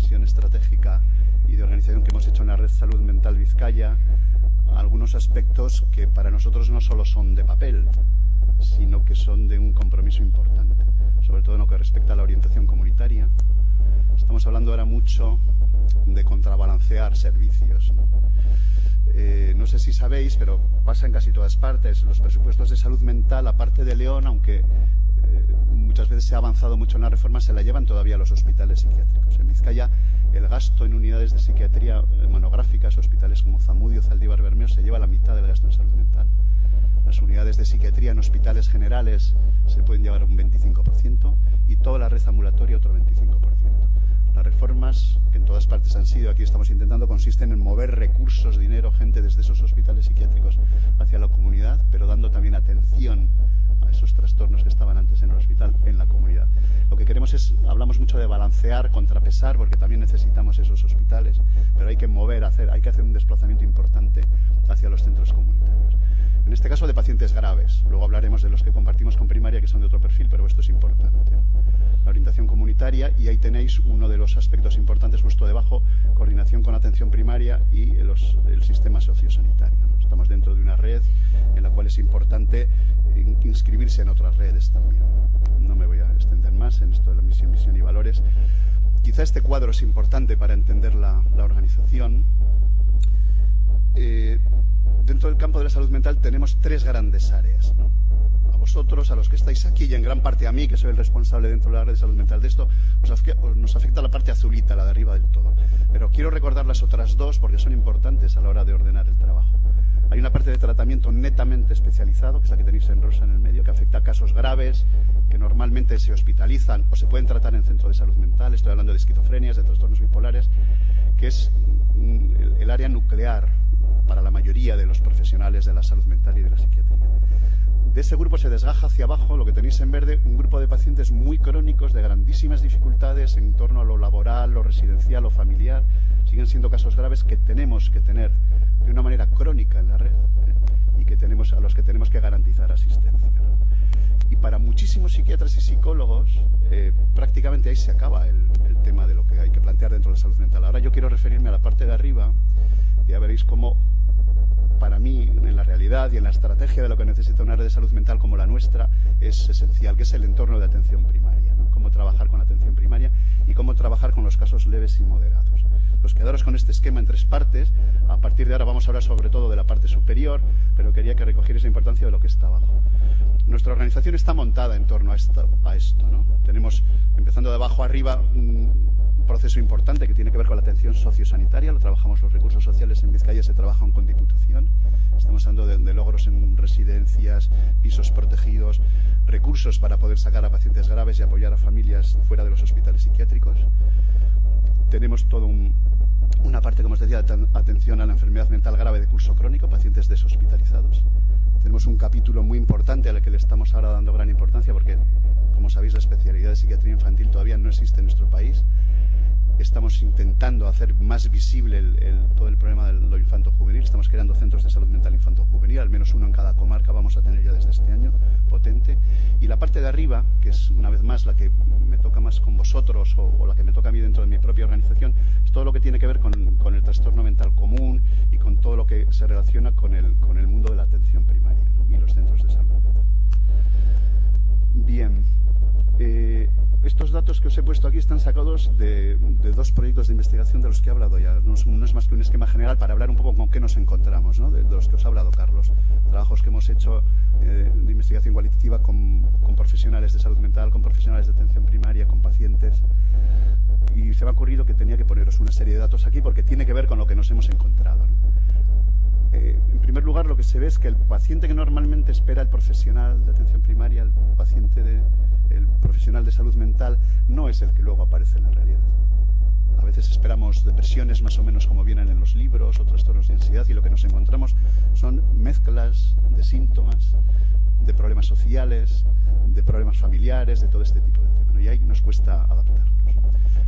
reflexión estratégica y de organización que hemos hecho en la Red Salud Mental Vizcaya algunos aspectos que para nosotros no solo son de papel, sino que son de un compromiso importante, sobre todo en lo que respecta a la orientación comunitaria. Estamos hablando ahora mucho de contrabalancear servicios, ¿no? No sé si sabéis, pero pasa en casi todas partes. Los presupuestos de salud mental, aparte de León, aunque muchas veces se ha avanzado mucho en la reforma, se la llevan todavía los hospitales psiquiátricos. En Vizcaya, el gasto en unidades de psiquiatría monográficas, hospitales como Zamudio, Zaldívar, Bermeo, se lleva la mitad del gasto en salud mental. Las unidades de psiquiatría en hospitales generales se pueden llevar un 25% y toda la red ambulatoria otro 25%. Las reformas, que en todas partes han sido, aquí estamos intentando, consisten en mover recursos, dinero, gente desde esos hospitales psiquiátricos hacia la comunidad, pero dando también atención a esos trastornos que estaban antes en el hospital, en la comunidad. Lo que queremos es, hablamos mucho de balancear, contrapesar, porque también necesitamos esos hospitales, pero hay que mover, hay que hacer un desplazamiento importante hacia los centros comunitarios. En este caso de pacientes graves. Luego hablaremos de los que compartimos con primaria, que son de otro perfil, pero esto es importante. La orientación comunitaria, y ahí tenéis uno de los aspectos importantes justo debajo, coordinación con atención primaria y el sistema sociosanitario, ¿no? Estamos dentro de una red en la cual es importante inscribirse en otras redes también. No me voy a extender más en esto de la misión, visión y valores. Quizá este cuadro es importante para entender la organización. Dentro del campo de la salud mental tenemos tres grandes áreas, ¿no? A vosotros, a los que estáis aquí y en gran parte a mí, que soy el responsable dentro de la red de salud mental de esto, nos afecta la parte azulita, la de arriba del todo. Pero quiero recordar las otras dos porque son importantes a la hora de ordenar el trabajo. Hay una parte de tratamiento netamente especializado, que es la que tenéis en rosa en el medio, que afecta a casos graves, que normalmente se hospitalizan o se pueden tratar en centro de salud mental. Estoy hablando de esquizofrenias, de trastornos bipolares, que es el área nuclear para la mayoría de los profesionales de la salud mental y de la psiquiatría. De ese grupo se desgaja hacia abajo, lo que tenéis en verde, un grupo de pacientes muy crónicos, de grandísimas dificultades en torno a lo laboral, lo residencial, lo familiar. Siguen siendo casos graves que tenemos que tener de una manera crónica en la red, y que a los que tenemos que garantizar asistencia, ¿no? Y para muchísimos psiquiatras y psicólogos, prácticamente ahí se acaba el tema de lo que hay que plantear dentro de la salud mental. Ahora yo quiero referirme a la parte de arriba, y ya veréis cómo, para mí, en la realidad y en la estrategia de lo que necesita una red de salud mental como la nuestra, es esencial, que es el entorno de atención primaria, ¿no? Cómo trabajar con la atención primaria y cómo trabajar con los casos leves y moderados. Pues quedaros con este esquema en tres partes. A partir de ahora vamos a hablar sobre todo de la parte superior, pero quería que recogierais la importancia de lo que está abajo. Nuestra organización está montada en torno a esto, ¿no? Tenemos, empezando de abajo arriba, un proceso importante que tiene que ver con la atención sociosanitaria. Lo trabajamos los recursos sociales en Vizcaya, se trabajan con Diputación. Estamos hablando de logros en residencias, pisos protegidos, recursos para poder sacar a pacientes graves y apoyar a familias fuera de los hospitales psiquiátricos. Tenemos todo una parte, como os decía, de atención a la enfermedad mental grave de curso crónico, pacientes deshospitalizados. Tenemos un capítulo muy importante al que le estamos ahora dando gran importancia porque, como sabéis, la especialidad de psiquiatría infantil todavía no existe en nuestro país. Estamos intentando hacer más visible todo el problema de lo infanto-juvenil. Estamos creando centros de salud mental infanto-juvenil, al menos uno en cada comarca vamos a tener ya desde este año, potente. Y la parte de arriba, que es una vez más la que me toca más con vosotros o la que me toca a mí dentro de mi propia organización, es todo lo que tiene que ver con el trastorno mental común y con todo lo que se relaciona con el mundo de la atención primaria, ¿no? Y los centros de salud mental. Bien. Estos datos que os he puesto aquí están sacados de dos proyectos de investigación de los que he hablado ya. No es más que un esquema general para hablar un poco con qué nos encontramos, ¿no? De los que os ha hablado Carlos. Trabajos que hemos hecho de investigación cualitativa con profesionales de salud mental, con profesionales de atención primaria, con pacientes. Y se me ha ocurrido que tenía que poneros una serie de datos aquí porque tiene que ver con lo que nos hemos encontrado, ¿no? En primer lugar, lo que se ve es que el paciente que normalmente espera el profesional de atención primaria, el profesional de salud mental, no es el que luego aparece en la realidad. A veces esperamos depresiones más o menos como vienen en los libros, o trastornos de ansiedad, y lo que nos encontramos son mezclas de síntomas, de problemas sociales, de problemas familiares, de todo este tipo de temas, ¿no? Y ahí nos cuesta adaptarnos.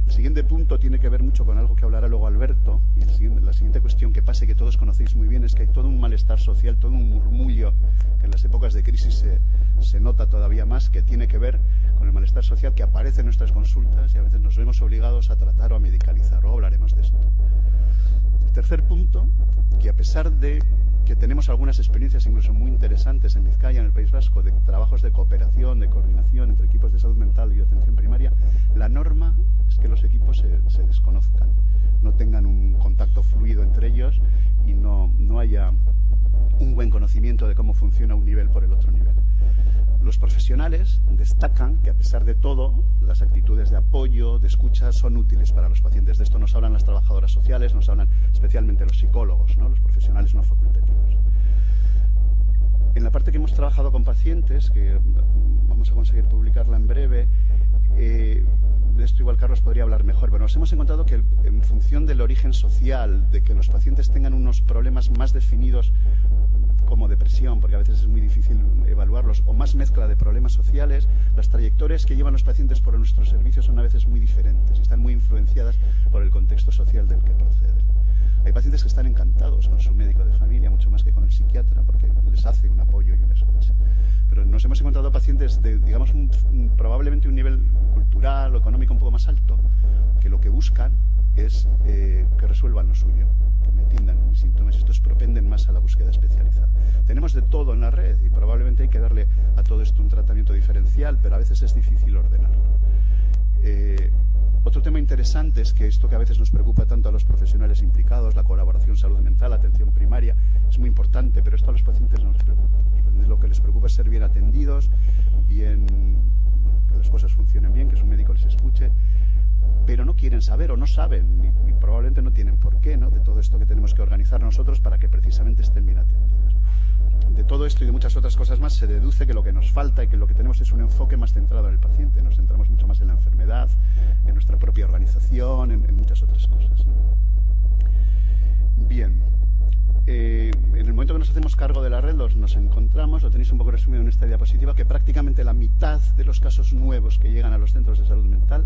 El siguiente punto tiene que ver mucho con algo que hablará luego Alberto, y la siguiente cuestión que pasa y que todos conocéis muy bien es que hay todo un malestar social, todo un murmullo que en las épocas de crisis se nota todavía más, que tiene que ver con el malestar social que aparece en nuestras consultas y a veces nos vemos obligados a tratar o a medicalizar. tercer punto, que a pesar de que tenemos algunas experiencias incluso muy interesantes en Vizcaya, en el País Vasco, de trabajos de cooperación, de coordinación entre equipos de salud mental y de atención primaria, la norma es que los equipos se desconozcan, no tengan un contacto fluido entre ellos y no haya un buen conocimiento de cómo funciona un nivel por el otro nivel. Los profesionales destacan que, a pesar de todo, las actitudes de apoyo, de escucha, son útiles para los pacientes. De esto nos hablan las trabajadoras sociales, nos hablan especialmente los psicólogos, ¿no? Los profesionales no facultativos. En la parte que hemos trabajado con pacientes, que vamos a conseguir publicarla en breve, de esto igual Carlos podría hablar mejor, pero nos hemos encontrado que en función del origen social, de que los pacientes tengan unos problemas más definidos como depresión, porque a veces es muy difícil evaluarlos, o más mezcla de problemas sociales, las trayectorias que llevan los pacientes por nuestros servicios son a veces muy diferentes y están muy influenciadas por el contexto social del que proceden. Hay pacientes que están encantados con su médico de familia, mucho más que con el psiquiatra, porque les hace un apoyo y una escucha. Pero nos hemos encontrado pacientes de, digamos, probablemente un nivel cultural o económico un poco más alto, que lo que buscan es que resuelvan lo suyo, que me atiendan mis síntomas, y estos propenden más a la búsqueda especializada. Tenemos de todo en la red y probablemente hay que darle a todo esto un tratamiento diferencial, pero a veces es difícil ordenarlo. Otro tema interesante es que esto que a veces nos preocupa tanto a los profesionales implicados, la colaboración salud mental, atención primaria, es muy importante, pero esto a los pacientes no les preocupa. A los pacientes lo que les preocupa es ser bien atendidos, que las cosas funcionen bien, que su médico les escuche, pero no quieren saber o no saben, y probablemente no tienen por qué, ¿no?, de todo esto que tenemos que organizar nosotros para que precisamente estén bien atendidos. De todo esto y de muchas otras cosas más se deduce que lo que nos falta y que lo que tenemos es un enfoque más centrado en el paciente. Nos centramos mucho más en la enfermedad, en nuestra propia organización, en muchas otras cosas, ¿no? Bien. En el momento que nos hacemos cargo de la red nos encontramos, lo tenéis un poco resumido en esta diapositiva, que prácticamente la mitad de los casos nuevos que llegan a los centros de salud mental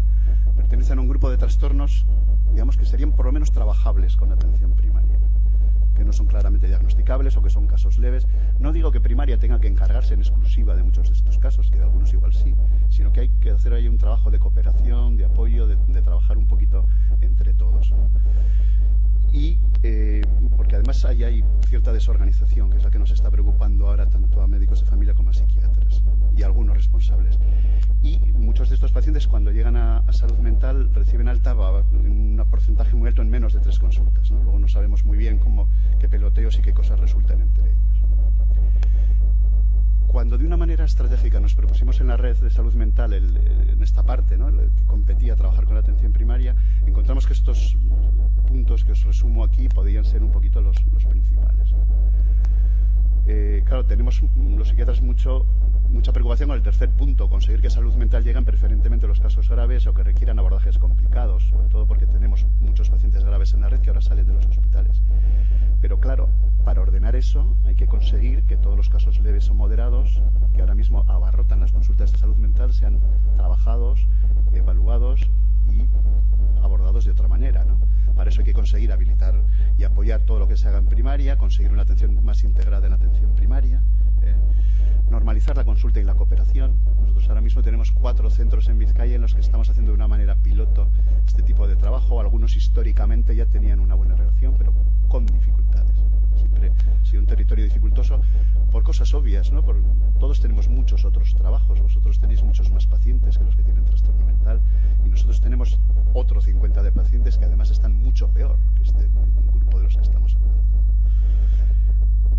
pertenecen a un grupo de trastornos, digamos, que serían por lo menos trabajables con atención primaria, que no son claramente diagnosticables o que son casos leves. No digo que primaria tenga que encargarse en exclusiva de muchos de estos casos, que de algunos igual sí, sino que hay que hacer ahí un trabajo de cooperación, de apoyo, de trabajar un poquito entre todos, ¿no? Y porque además hay cierta desorganización, que es la que nos está preocupando ahora tanto a médicos de familia como a psiquiatras, ¿no?, y a algunos responsables. Y muchos de estos pacientes, cuando llegan a salud mental, reciben alta en un porcentaje muy alto en menos de 3 consultas, ¿no? Luego no sabemos muy bien qué peloteos y qué cosas resultan entre ellos. Cuando de una manera estratégica nos propusimos en la red de salud mental, en esta parte, ¿no?, el que competía a trabajar con la atención primaria, encontramos que estos puntos que os resumo aquí podrían ser un poquito los principales, ¿no? Claro, tenemos los psiquiatras mucha preocupación con el tercer punto, conseguir que salud mental lleguen preferentemente los casos graves o que requieran abordajes complicados, sobre todo porque tenemos muchos pacientes graves en la red que ahora salen de los hospitales. Pero claro, para ordenar eso hay que conseguir que todos los casos leves o moderados, que ahora mismo abarrotan las consultas de salud mental, sean trabajados, evaluados y abordados de otra manera, ¿no? Para eso hay que conseguir habilitar y apoyar todo lo que se haga en primaria, conseguir una atención más integrada en atención primaria, normalizar la consulta y la cooperación. Nosotros ahora mismo tenemos 4 centros en Vizcaya en los que estamos haciendo de una manera piloto este tipo de trabajo. Algunos históricamente ya tenían una buena relación, pero con dificultades. Siempre ha sido un territorio dificultoso por cosas obvias, ¿no? Todos tenemos muchos otros trabajos. Vosotros tenéis muchos más pacientes que los que tienen trastorno mental y nosotros tenemos otro 50 de pacientes que además están mucho peor que este grupo de los que estamos hablando.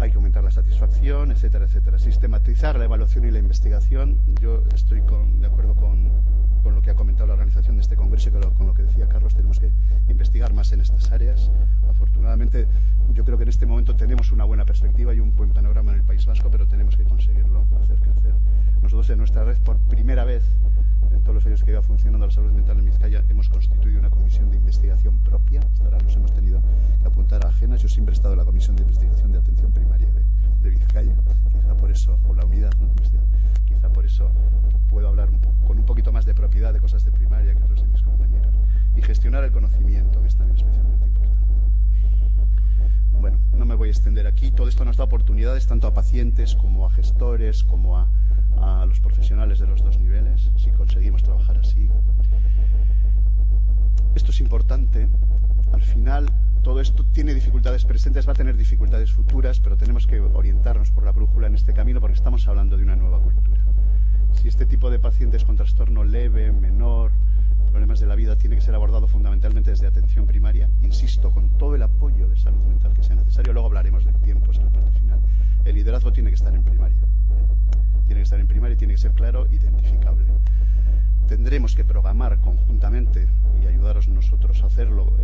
Hay que aumentar la satisfacción, etcétera, etcétera. Sistematizar la evaluación y la investigación. Yo estoy de acuerdo con lo que ha comentado la organización de este congreso y con lo que decía Carlos. Tenemos que investigar más en estas áreas. Afortunadamente, yo creo que en este momento tenemos una buena perspectiva y un buen panorama en el País Vasco, pero tenemos que conseguirlo hacer crecer. Nosotros en nuestra red, por primera vez en todos los años que lleva funcionando la salud mental en Vizcaya, hemos constituido una comisión de investigación propia. Hasta ahora nos hemos tenido que apuntar a ajenas. Yo siempre he estado en la comisión de investigación de atención primaria de Vizcaya, quizá por eso, o la unidad, ¿no?, quizá por eso puedo hablar con un poquito más de propiedad de cosas de primaria que otros de mis compañeros. Y gestionar el conocimiento, que es también especialmente importante. Bueno, no me voy a extender aquí. Todo esto nos da oportunidades tanto a pacientes como a gestores, como a los profesionales de los 2 niveles, si conseguimos trabajar así. Esto es importante. Al final, todo esto tiene dificultades presentes, va a tener dificultades futuras, pero tenemos que orientarnos por la brújula en este camino porque estamos hablando de una nueva cultura. Si este tipo de pacientes con trastorno leve, menor, problemas de la vida, tiene que ser abordado fundamentalmente desde atención primaria, insisto, con todo el apoyo de salud mental que sea necesario. Luego hablaremos de tiempos en la parte final. El liderazgo tiene que estar en primaria. Tiene que estar en primaria y tiene que ser claro, identificable. Tendremos que programar conjuntamente, y ayudaros nosotros a hacerlo,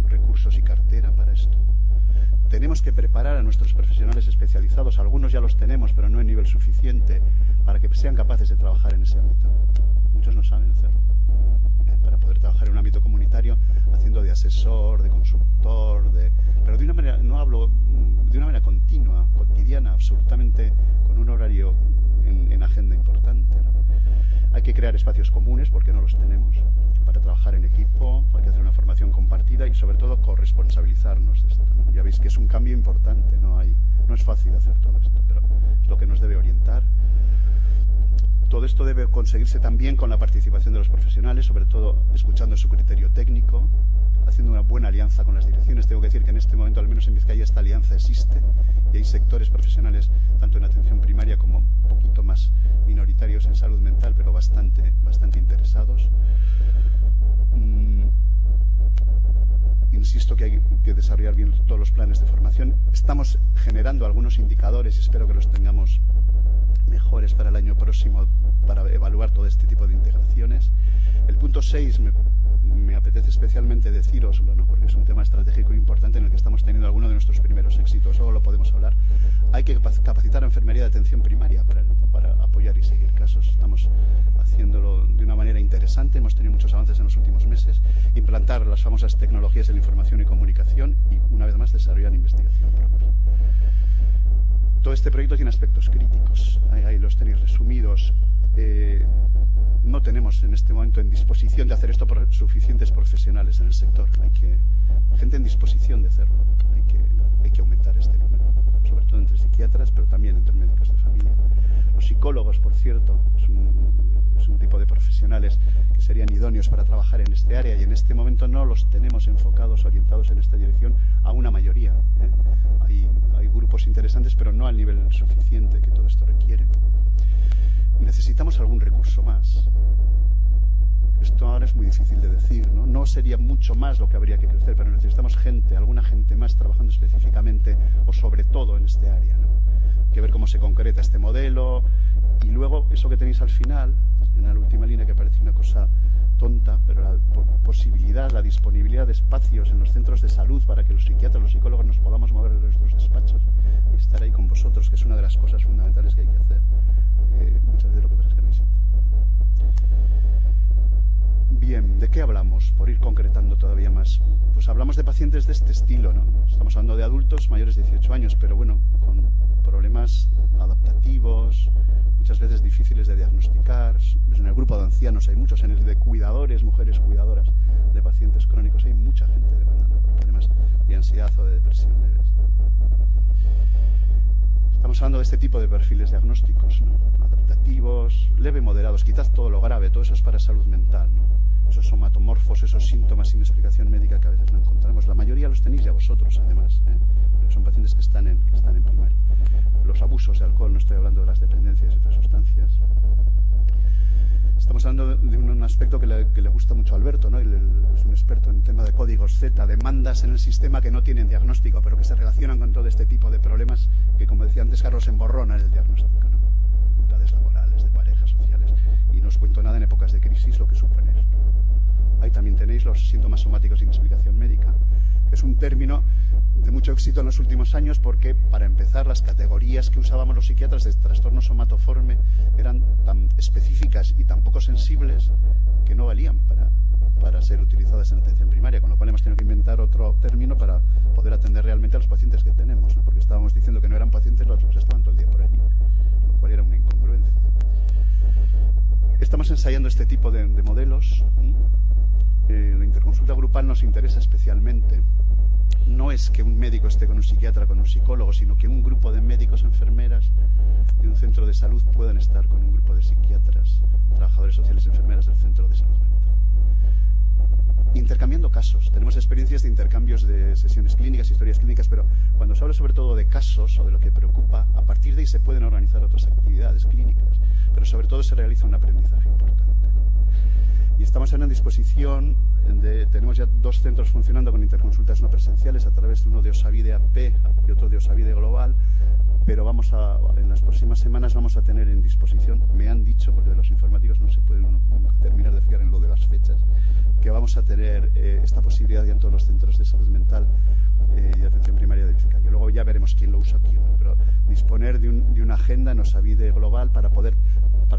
recursos y cartera para esto. Tenemos que preparar a nuestros profesionales especializados, algunos ya los tenemos, pero no en nivel suficiente, para que sean capaces de trabajar en ese ámbito. Muchos no saben hacerlo. Para poder trabajar en un ámbito comunitario, haciendo de asesor, de consultor, pero de una manera, no hablo de una manera continua, cotidiana, absolutamente, con un horario en agenda importante, ¿no? Hay que crear espacios comunes, porque no los tenemos, para trabajar en equipo, hay que hacer una formación compartida y sobre todo corresponsabilizarnos de esto, ¿no? Ya veis que es un cambio importante, no es fácil hacer todo esto, pero es lo que nos debe orientar. Todo esto debe conseguirse también con la participación de los profesionales, sobre todo escuchando su criterio técnico, haciendo una buena alianza con las direcciones. Tengo que decir que en este momento, al menos en Vizcaya, esta alianza existe y hay sectores profesionales, tanto en atención primaria como un poquito más minoritarios en salud mental, pero bastante interesados. Insisto que hay que desarrollar bien todos los planes de formación. Estamos generando algunos indicadores y espero que los tengamos mejores para el año próximo para evaluar todo este tipo de integraciones. El punto 6 me apetece especialmente decíroslo, ¿no? Porque es un tema estratégico importante en el que estamos teniendo algunos de nuestros primeros éxitos, luego lo podemos hablar. Hay que capacitar a enfermería de atención primaria para apoyar y seguir casos. Estamos haciéndolo de una manera interesante, hemos tenido muchos avances en los últimos meses. Implantar las famosas tecnologías de la información y comunicación y, una vez más, desarrollar investigación propia. Todo este proyecto tiene aspectos críticos, ahí los tenéis resumidos. No tenemos en este momento en disposición de hacer esto por suficientes profesionales en el sector. Hay gente en disposición de hacerlo. Hay que aumentar este número, sobre todo entre psiquiatras, pero también entre médicos de familia. Los psicólogos, por cierto, es un tipo de profesionales que serían idóneos para trabajar en este área y en este momento no los tenemos enfocados, orientados en esta dirección a una mayoría. Hay grupos interesantes, pero no al nivel suficiente que todo esto requiere. Necesitamos algún recurso más. Esto ahora es muy difícil de decir, ¿no? No sería mucho más lo que habría que crecer, pero necesitamos alguna gente más trabajando específicamente o sobre todo en este área, ¿no? Hay que ver cómo se concreta este modelo y luego eso que tenéis al final, en la última línea, que parece una cosa tonta, pero la posibilidad, la disponibilidad de espacios en los centros de salud para que los psiquiatras, los psicólogos nos podamos mover de nuestros despachos y estar ahí con vosotros, que es una de las cosas fundamentales que hay que hacer. Muchas veces lo que pasa es que no existe. Bien, ¿de qué hablamos? Por ir concretando todavía más. Pues hablamos de pacientes de este estilo, ¿no? Estamos hablando de adultos mayores de 18 años, pero bueno, con problemas adaptativos, muchas veces difíciles de diagnosticar. En el grupo de ancianos hay muchos, en el de cuidadores, mujeres cuidadoras de pacientes crónicos, hay mucha gente demandando por problemas de ansiedad o de depresión leves. Estamos hablando de este tipo de perfiles diagnósticos, ¿no? Adaptativos, leve, moderados, quizás todo lo grave, todo eso es para salud mental, ¿no? Esos somatomorfos, esos síntomas sin explicación médica que a veces no encontramos. La mayoría los tenéis ya vosotros, además, porque son pacientes que están en primaria. Los abusos de alcohol, no estoy hablando de las dependencias y otras sustancias. Estamos hablando de un aspecto que le gusta mucho a Alberto, ¿no? Es un experto en tema de códigos Z, demandas en el sistema que no tienen diagnóstico, pero que se relacionan con todo este tipo de problemas que, como decía antes Carlos, emborronan el diagnóstico, ¿no? Dificultades laborales, de parejas, sociales. Y no os cuento nada en épocas de crisis lo que supone esto. Ahí también tenéis los síntomas somáticos sin explicación médica, que es un término de mucho éxito en los últimos años porque, para empezar, las categorías que usábamos los psiquiatras de trastorno somatoforme eran tan específicas y tan poco sensibles que no valían para ser utilizadas en atención primaria, con lo cual hemos tenido que inventar otro término para poder atender realmente a los pacientes que tenemos, ¿no? Porque estábamos diciendo que no eran pacientes los que estaban todo el día por allí, lo cual era una incongruencia. Estamos ensayando este tipo de modelos. La interconsulta grupal nos interesa especialmente. No es que un médico esté con un psiquiatra, con un psicólogo, sino que un grupo de médicos, enfermeras de un centro de salud puedan estar con un grupo de psiquiatras, trabajadores sociales, enfermeras del centro de salud mental. intercambiando casos. Tenemos experiencias de intercambios de sesiones clínicas, historias clínicas, pero cuando se habla sobre todo de casos o de lo que preocupa, a partir de ahí se pueden organizar otras actividades clínicas, pero sobre todo se realiza un aprendizaje importante. Y estamos en una disposición tenemos ya 2 centros funcionando con interconsultas no presenciales a través de uno de Osavide AP y otro de Osavide Global, pero en las próximas semanas vamos a tener en disposición, me han dicho, porque de los informáticos no se puede nunca terminar de fijar en lo de las fechas, que vamos a tener esta posibilidad ya en todos los centros de salud mental y de atención primaria de Vizcaya. Luego ya veremos quién lo usa quién, ¿no? Pero disponer de una agenda en Osavide Global para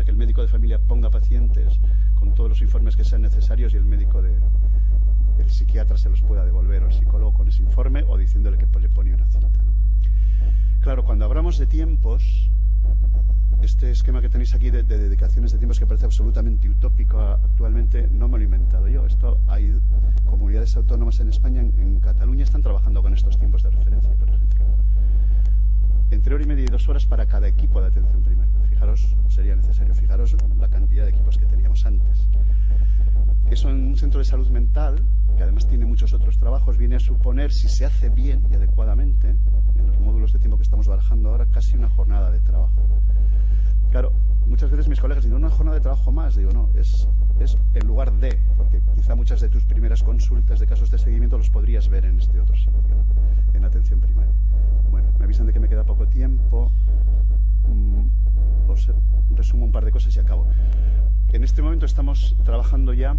que el médico de familia ponga pacientes con todos los informes que sean necesarios y el psiquiatra se los pueda devolver, o el psicólogo con ese informe, o diciéndole que le pone una cita, ¿no? Claro, cuando hablamos de tiempos, este esquema que tenéis aquí de dedicaciones de tiempos, que parece absolutamente utópico actualmente, no me lo he inventado yo. Hay comunidades autónomas en España, en Cataluña, están trabajando con estos tiempos de referencia, por ejemplo. Entre 1 hora y media y 2 horas para cada equipo de atención primaria. Sería necesario. Fijaros la cantidad de equipos que teníamos antes. Eso en un centro de salud mental, que además tiene muchos otros trabajos, viene a suponer, si se hace bien y adecuadamente, en los módulos de tiempo que estamos barajando ahora, casi una jornada de trabajo. Claro, muchas veces mis colegas dicen, una jornada de trabajo más. Digo, no, es en lugar de, porque quizá muchas de tus primeras consultas de casos de seguimiento los podrías ver en este otro sitio, ¿no? En atención primaria. Bueno, me avisan de que me queda poco tiempo. Os resumo un par de cosas y acabo. En este momento estamos trabajando ya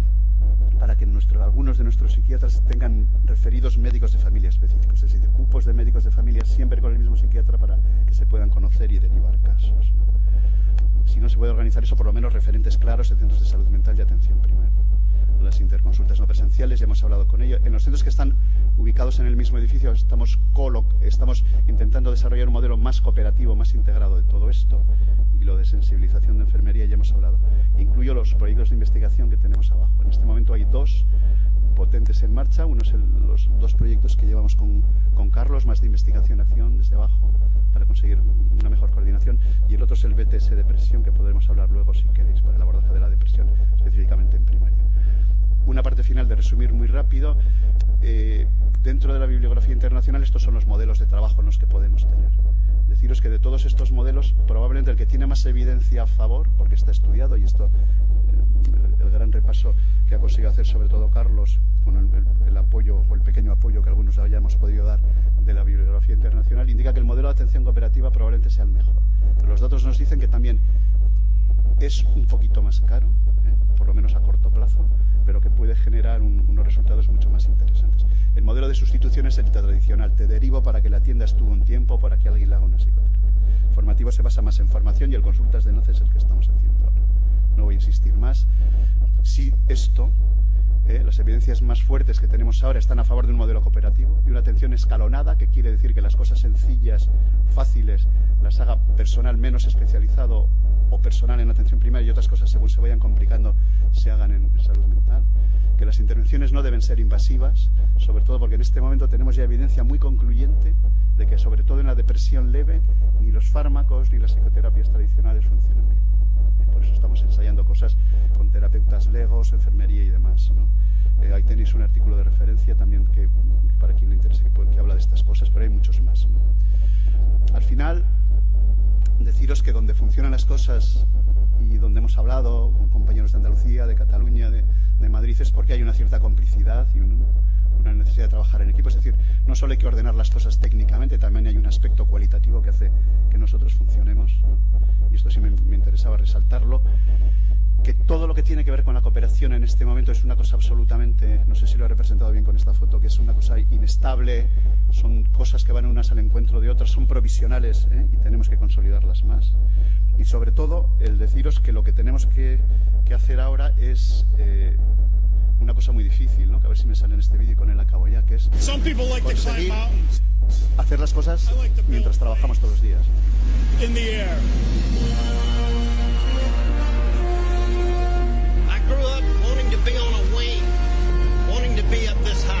para que algunos de nuestros psiquiatras tengan referidos médicos de familia específicos, es decir, cupos de médicos de familia siempre con el mismo psiquiatra para que se puedan conocer y derivar casos, ¿no? Si no se puede organizar eso, por lo menos referentes claros en centros de salud mental y atención primaria. Las interconsultas no presenciales, ya hemos hablado con ello. En los centros que están ubicados en el mismo edificio estamos intentando desarrollar un modelo más cooperativo, más integrado de todo esto, y lo de sensibilización de enfermería ya hemos hablado. Incluyo los proyectos de investigación que tenemos abajo. En este momento hay 2 potentes en marcha. Uno es los 2 proyectos que llevamos con Carlos, más de investigación-acción desde abajo, para conseguir una mejor coordinación, y el otro es el BTS Depresión, que podremos hablar luego si queréis, para el abordaje de la depresión, específicamente en primaria. Una parte final de resumir muy rápido. Dentro de la bibliografía internacional, estos son los modelos de trabajo en los que podemos tener. Deciros que de todos estos modelos, probablemente el que tiene más evidencia a favor, porque está estudiado, y esto, el gran repaso que ha conseguido hacer sobre todo Carlos, con el apoyo o el pequeño apoyo que algunos hayamos podido dar de la bibliografía internacional, indica que el modelo de atención cooperativa probablemente sea el mejor. Pero los datos nos dicen que también es un poquito más caro, por lo menos a corto plazo, pero que puede generar unos resultados mucho más interesantes. El modelo de sustitución es el tradicional: te derivo para que la atiendas tú un tiempo, para que alguien le haga una psicoterapia. El formativo se basa más en formación, y el consultas de enlace es el que estamos haciendo ahora. No voy a insistir más. Si esto, las evidencias más fuertes que tenemos ahora están a favor de un modelo cooperativo, de una atención escalonada, que quiere decir que las cosas sencillas, fáciles, las haga personal menos especializado o personal en atención primaria, y otras cosas, según se vayan complicando, se hagan en salud mental. Que las intervenciones no deben ser invasivas, sobre todo porque en este momento tenemos ya evidencia muy concluyente de que, sobre todo en la depresión leve, ni los fármacos ni las psicoterapias tradicionales funcionan bien. Por eso estamos ensayando cosas con terapeutas legos, enfermería y demás, ¿no? Ahí tenéis un artículo de referencia también que para quien le interese, que habla de estas cosas, pero hay muchos más, ¿no? Al final, deciros que donde funcionan las cosas y donde hemos hablado con compañeros de Andalucía, de Cataluña, de Madrid, es porque hay una cierta complicidad y una necesidad de trabajar en equipo. Es decir, no solo hay que ordenar las cosas técnicamente, también hay un aspecto cualitativo que hace que nosotros funcionemos, ¿no? Y esto sí me interesaba resaltarlo, que todo lo que tiene que ver con la cooperación en este momento es una cosa absolutamente, no sé si lo he representado bien con esta foto, que es una cosa inestable, son cosas que van unas al encuentro de otras, son provisionales, y tenemos que consolidarlas más. Y sobre todo, el deciros que lo que tenemos que hacer ahora es una cosa muy difícil, ¿no? Que a ver si me sale en este vídeo y con él acabo ya, que es conseguir hacer las cosas mientras trabajamos todos los días. I grew up wanting to be on a wing, wanting to be up this high.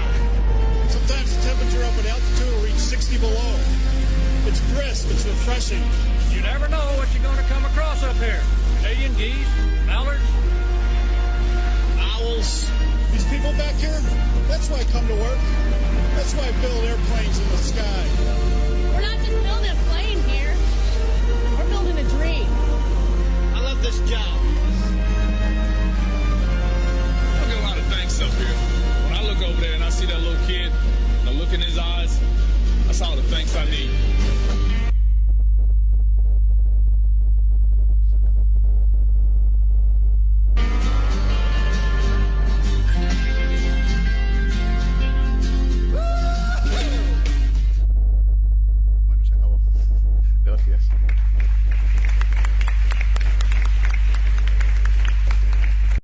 Sometimes the temperature up at altitude will reach 60 below. It's crisp, it's refreshing. You never know what you're going to come across up here. Canadian geese, mallards, owls, These people back here, that's why I come to work. That's why I build airplanes in the sky. We're not just building planes.